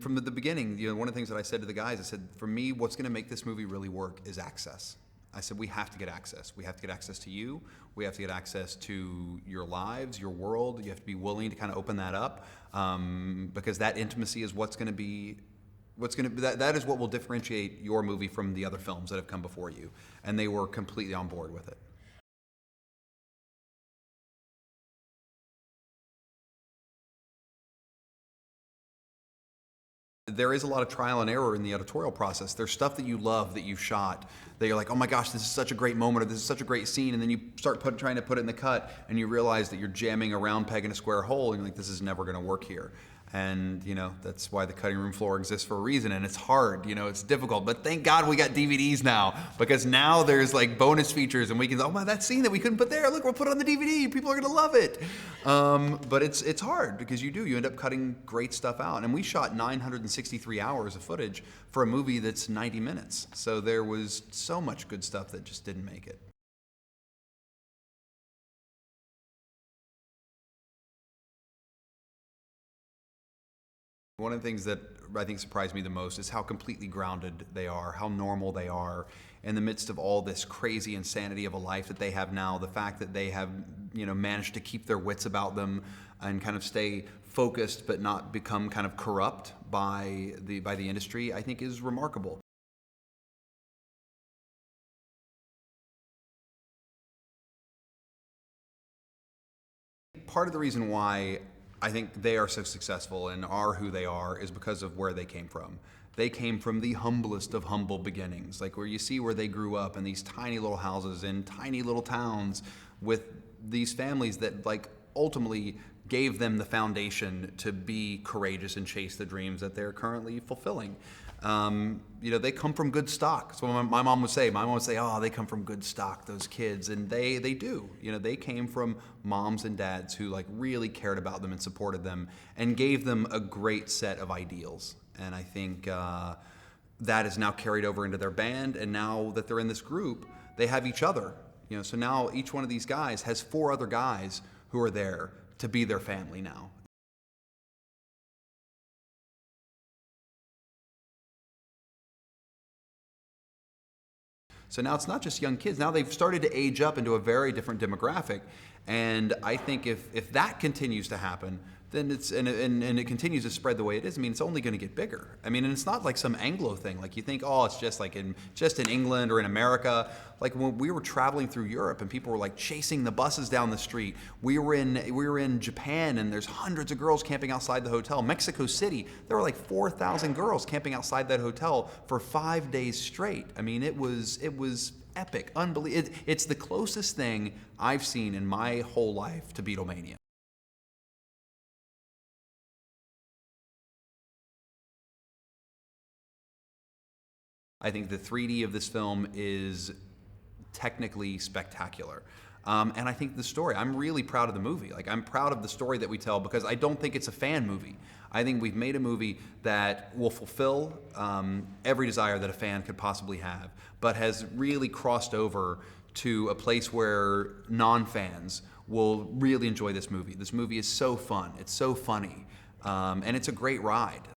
From the beginning, one of the things that I said to the guys, I said, for me, what's going to make this movie really work is access. I said, we have to get access. We have to get access to you. We have to get access to your lives, your world. You have to be willing to kind of open that up, because that intimacy is what's going to be, that is what will differentiate your movie from the other films that have come before you. And they were completely on board with it. There is a lot of trial and error in the editorial process. There's stuff that you love that you've shot that you're like, oh my gosh, this is such a great moment, or this is such a great scene, and then you start trying to put it in the cut, and you realize that you're jamming a round peg in a square hole, and you're like, this is never going to work here. And that's why the cutting room floor exists for a reason, and it's hard, it's difficult, but thank God we got DVDs now, because now there's like bonus features, and we can, oh my, that scene that we couldn't put there, look, we'll put it on the DVD, people are gonna love it. But it's hard, because you end up cutting great stuff out, and we shot 963 hours of footage for a movie that's 90 minutes, so there was so much good stuff that just didn't make it. One of the things that I think surprised me the most is how completely grounded they are, how normal they are in the midst of all this crazy insanity of a life that they have now. The fact that they have, managed to keep their wits about them and kind of stay focused but not become kind of corrupt by the industry, I think is remarkable. Part of the reason why I think they are so successful and are who they are is because of where they came from. They came from the humblest of humble beginnings, like where you see where they grew up in these tiny little houses in tiny little towns with these families that ultimately gave them the foundation to be courageous and chase the dreams that they're currently fulfilling. They come from good stock. So my mom would say, oh, they come from good stock, those kids. And they do. They came from moms and dads who really cared about them and supported them and gave them a great set of ideals. And I think that is now carried over into their band. And now that they're in this group, they have each other. So now each one of these guys has 4 other guys who are there to be their family now. So now it's not just young kids. Now they've started to age up into a very different demographic. And I think if that continues to happen, then and it continues to spread the way it is, it's only going to get bigger. And it's not like some Anglo thing. Like you think, oh, it's just in England or in America. Like when we were traveling through Europe and people were chasing the buses down the street. We were in Japan and there's hundreds of girls camping outside the hotel. Mexico City, there were 4,000 girls camping outside that hotel for 5 days straight. It was epic, unbelievable. It's the closest thing I've seen in my whole life to Beatlemania. I think the 3D of this film is technically spectacular. And I think the story, I'm really proud of the movie. I'm proud of the story that we tell because I don't think it's a fan movie. I think we've made a movie that will fulfill every desire that a fan could possibly have, but has really crossed over to a place where non-fans will really enjoy this movie. This movie is so fun, it's so funny, and it's a great ride.